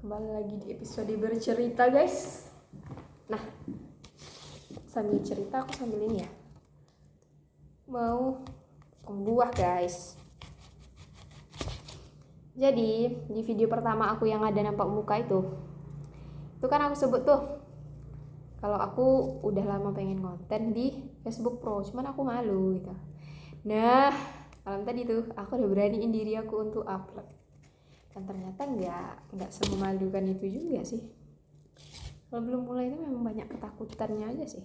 kembali lagi di episode bercerita guys. Nah, sambil cerita aku sambil ini ya, mau buah guys. Jadi di video pertama aku yang ada nampak muka itu kan aku sebut tuh kalau aku udah lama pengen konten di Facebook Pro, cuman aku malu gitu. Nah, malam tadi tuh aku udah beraniin diri aku untuk upload. Dan ternyata nggak sememalukan itu juga sih. Kalau belum mulai itu memang banyak ketakutannya aja sih.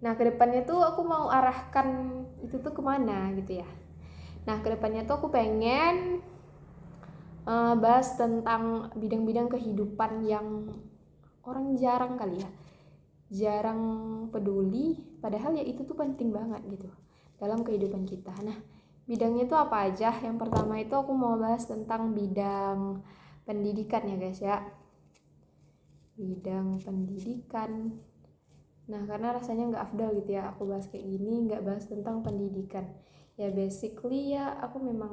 Nah, kedepannya tuh aku mau arahkan itu tuh kemana gitu ya. Nah, kedepannya tuh aku pengen bahas tentang bidang-bidang kehidupan yang orang jarang kali ya, jarang peduli, padahal ya itu tuh penting banget gitu dalam kehidupan kita. Nah, bidangnya itu apa aja? Yang pertama itu aku mau bahas tentang bidang pendidikan ya guys ya. Bidang pendidikan. Nah, karena rasanya nggak afdal gitu ya aku bahas kayak gini, nggak bahas tentang pendidikan. Ya basically ya aku memang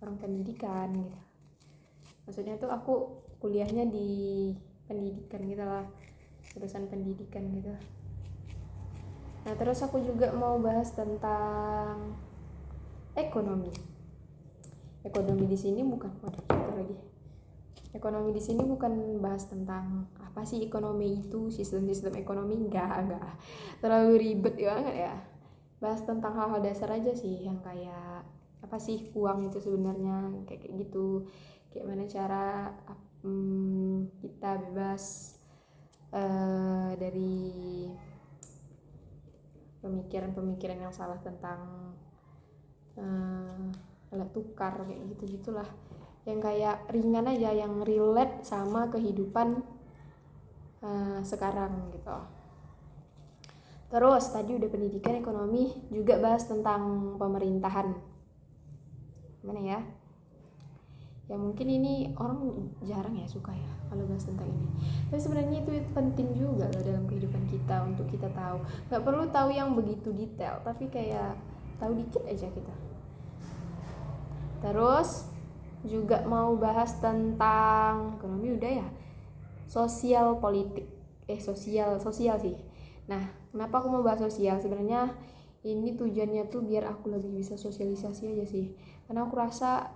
orang pendidikan gitu. Maksudnya tuh aku kuliahnya di pendidikan gitu lah, jurusan pendidikan gitu. Nah, terus aku juga mau bahas tentang ekonomi. Ekonomi di sini bukan Ekonomi di sini bukan bahas tentang apa sih ekonomi itu, sistem-sistem ekonomi, enggak. Terlalu ribet banget ya. Bahas tentang hal-hal dasar aja sih, yang kayak apa sih uang itu sebenarnya, kayak gitu. Kayak mana cara kita bebas dari pemikiran-pemikiran yang salah tentang alat tukar kayak gitu-gitulah, yang kayak ringan aja, yang relate sama kehidupan sekarang gitu. Terus tadi udah pendidikan, ekonomi, juga bahas tentang pemerintahan. Mana ya? Ya mungkin ini orang jarang ya suka ya kalau bahas tentang ini. Tapi sebenarnya itu penting juga loh dalam kehidupan kita untuk kita tahu. Gak perlu tahu yang begitu detail, tapi kayak tahu dikit aja kita. Terus juga mau bahas tentang ekonomi udah ya. Sosial politik. Sosial sih. Nah, kenapa aku mau bahas sosial? Sebenarnya ini tujuannya tuh biar aku lebih bisa sosialisasi aja sih. Karena aku rasa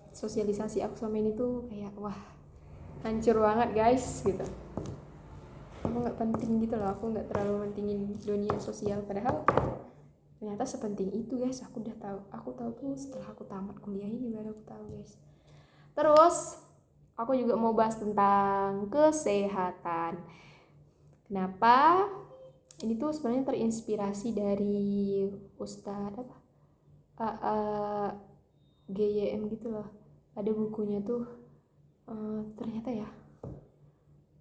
sosialisasi aku selama ini tuh kayak wah hancur banget guys gitu. Aku nggak penting gitu loh, aku nggak terlalu mentingin dunia sosial, padahal ternyata sepenting itu guys. Aku tahu tuh setelah aku tamat kuliah ini baru aku tahu guys. Terus aku juga mau bahas tentang kesehatan. Kenapa? Ini tuh sebenarnya terinspirasi dari Ustadz GYM gitu loh. Ada bukunya tuh ternyata ya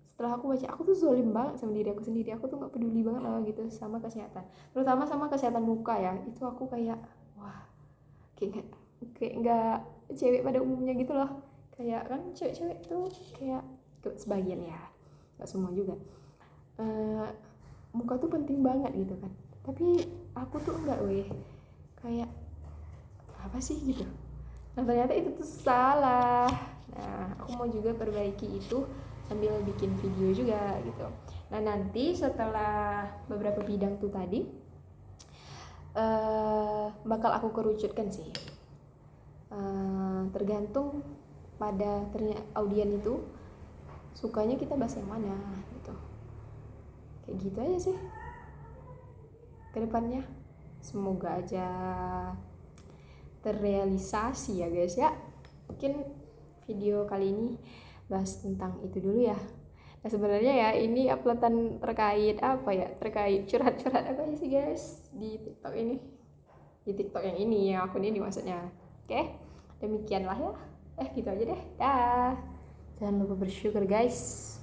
setelah aku baca, aku tuh zolim banget sama diri aku sendiri. Aku tuh gak peduli banget lah gitu sama kesehatan, terutama sama kesehatan muka ya. Itu aku kayak wah, kayak nggak cewek pada umumnya gitu loh. Kayak kan cewek-cewek tuh kayak sebagian ya, nggak semua juga, muka tuh penting banget gitu kan. Tapi aku tuh enggak kayak apa sih gitu. Nah, ternyata itu tuh salah. Nah, aku mau juga perbaiki itu sambil bikin video juga gitu. Nah, nanti setelah beberapa bidang tuh tadi bakal aku kerucutkan sih. Tergantung pada audien itu sukanya kita bahas yang mana gitu. Kayak gitu aja sih kedepannya. Semoga aja terrealisasi ya guys ya. Mungkin video kali ini bahas tentang itu dulu ya. Nah, sebenarnya ya ini uploadan terkait apa ya, terkait curhat-curhat apa sih guys di TikTok ini, di TikTok yang ini, yang akun ini maksudnya. Oke, demikianlah ya. Gitu aja deh. Dah, jangan lupa bersyukur guys.